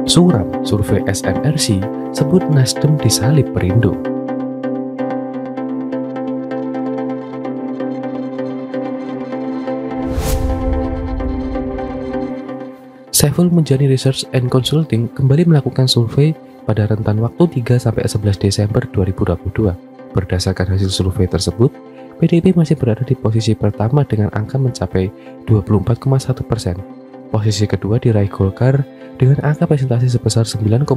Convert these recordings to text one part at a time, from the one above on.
Suram survei SMRC sebut Nasdem disalip Perindo. Saiful Munjani Research and Consulting kembali melakukan survei pada rentan waktu 3-11 Desember 2022. Berdasarkan hasil survei tersebut, PDIP masih berada di posisi pertama dengan angka mencapai 24,1%. Posisi kedua diraih Golkar dengan angka presentasi sebesar 9,4%,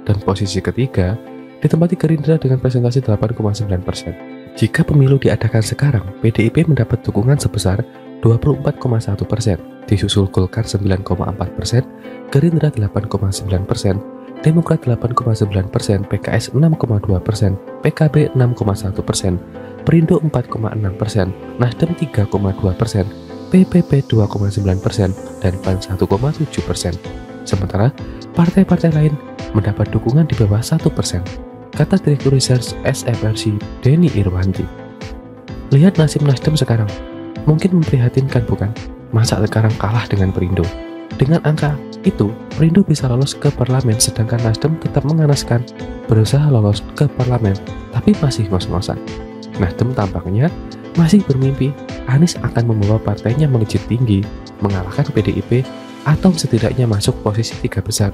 dan posisi ketiga ditempati Gerindra dengan presentasi 8,9%. Jika pemilu diadakan sekarang, PDIP mendapat dukungan sebesar 24,1%, disusul Golkar 9,4%, Gerindra 8,9%, Demokrat 8,9%, PKS 6,2%, PKB 6,1%, Perindo 4,6%, Nasdem 3,2%, PPP 2,9%, dan PAN 1,7%. Sementara partai-partai lain mendapat dukungan di bawah 1%, kata Direktur Research SMRC Denny Irwanti. Lihat nasib Nasdem sekarang. Mungkin memprihatinkan, bukan? Masa sekarang kalah dengan Perindo? Dengan angka itu, Perindo bisa lolos ke parlemen, sedangkan Nasdem tetap menganaskan berusaha lolos ke parlemen, tapi masih ngos-ngosan. Nasdem tampaknya masih bermimpi Anies akan membawa partainya melejit tinggi, mengalahkan PDIP, atau setidaknya masuk posisi 3 besar.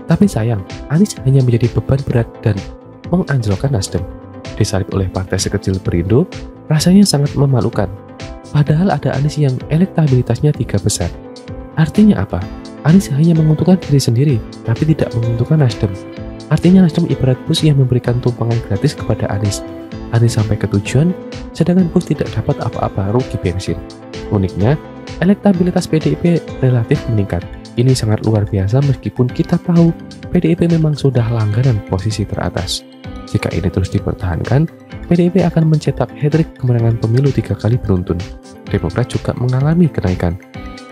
Tapi sayang, Anies hanya menjadi beban berat dan menganjlokkan Nasdem. Disalip oleh partai sekecil Perindo, rasanya sangat memalukan. Padahal ada Anies yang elektabilitasnya 3 besar. Artinya apa? Anies hanya menguntungkan diri sendiri, tapi tidak menguntungkan Nasdem. Artinya Nasdem ibarat bus yang memberikan tumpangan gratis kepada Anies. Anies sampai ke tujuan, sedangkan bus tidak dapat apa-apa, rugi bensin. Uniknya, elektabilitas PDIP relatif meningkat. Ini sangat luar biasa meskipun kita tahu PDIP memang sudah langganan posisi teratas. Jika ini terus dipertahankan, PDIP akan mencetak hat-trick kemenangan pemilu 3 kali beruntun. Demokrat juga mengalami kenaikan.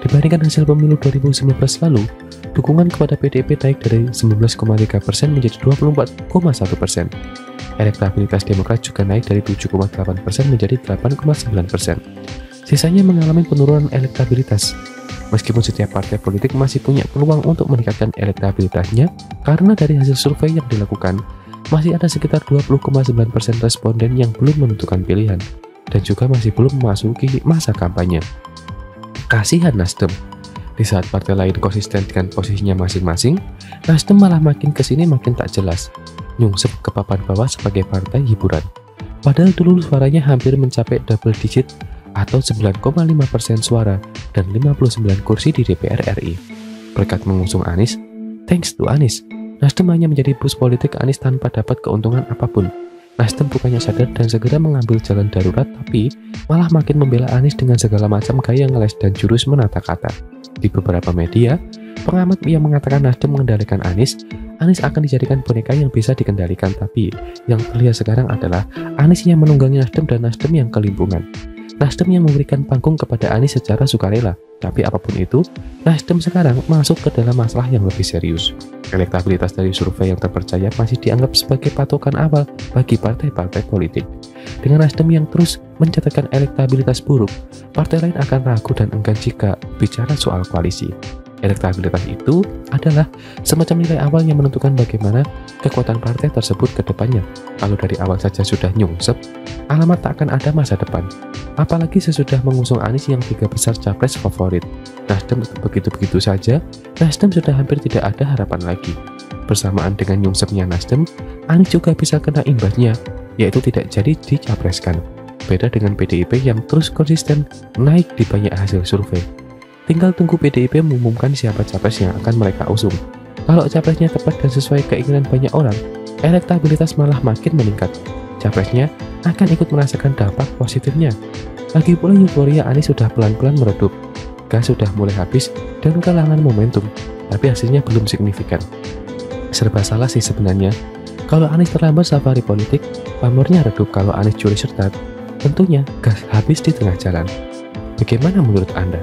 Dibandingkan hasil pemilu 2019 lalu, dukungan kepada PDIP naik dari 19,3% menjadi 24,1%. Elektabilitas Demokrat juga naik dari 7,8% menjadi 8,9%. Sisanya mengalami penurunan elektabilitas. Meskipun setiap partai politik masih punya peluang untuk meningkatkan elektabilitasnya, karena dari hasil survei yang dilakukan, masih ada sekitar 20,9% responden yang belum menentukan pilihan, dan juga masih belum memasuki masa kampanye. Kasihan Nasdem. Di saat partai lain konsisten dengan posisinya masing-masing, Nasdem malah makin kesini makin tak jelas, nyungsep ke papan bawah sebagai partai hiburan. Padahal dulu suaranya hampir mencapai double digit atau 9,5% suara dan 59 kursi di DPR RI. Berkat mengusung Anies, thanks to Anies, Nasdem hanya menjadi bus politik Anies tanpa dapat keuntungan apapun. Nasdem bukannya sadar dan segera mengambil jalan darurat, tapi malah makin membela Anies dengan segala macam gaya ngeles dan jurus menata kata. Di beberapa media, pengamat yang mengatakan Nasdem mengendalikan Anies akan dijadikan boneka yang bisa dikendalikan, tapi yang terlihat sekarang adalah Anies yang menunggangi Nasdem dan Nasdem yang kelimpungan. Nasdem yang memberikan panggung kepada Anies secara sukarela, tapi apapun itu, Nasdem sekarang masuk ke dalam masalah yang lebih serius. Elektabilitas dari survei yang terpercaya masih dianggap sebagai patokan awal bagi partai-partai politik. Dengan Nasdem yang terus mencatatkan elektabilitas buruk, partai lain akan ragu dan enggan jika bicara soal koalisi. Elektabilitas itu adalah semacam nilai awal yang menentukan bagaimana kekuatan partai tersebut ke depannya. Kalau dari awal saja sudah nyungsep, alamat tak akan ada masa depan. Apalagi sesudah mengusung Anies yang 3 besar capres favorit. Nasdem tetap begitu-begitu saja, Nasdem sudah hampir tidak ada harapan lagi. Bersamaan dengan nyungsepnya Nasdem, Anies juga bisa kena imbasnya, yaitu tidak jadi dicapreskan. Beda dengan PDIP yang terus konsisten naik di banyak hasil survei. Tinggal tunggu PDIP mengumumkan siapa capres yang akan mereka usung. Kalau capresnya tepat dan sesuai keinginan banyak orang, elektabilitas malah makin meningkat. Capresnya akan ikut merasakan dampak positifnya. Lagi pula euforia Anies sudah pelan-pelan meredup. Gas sudah mulai habis dan kehilangan momentum, tapi hasilnya belum signifikan. Serba salah sih sebenarnya. Kalau Anies terlambat safari politik, pamornya redup. Kalau Anies curi serta, tentunya gas habis di tengah jalan. Bagaimana menurut Anda?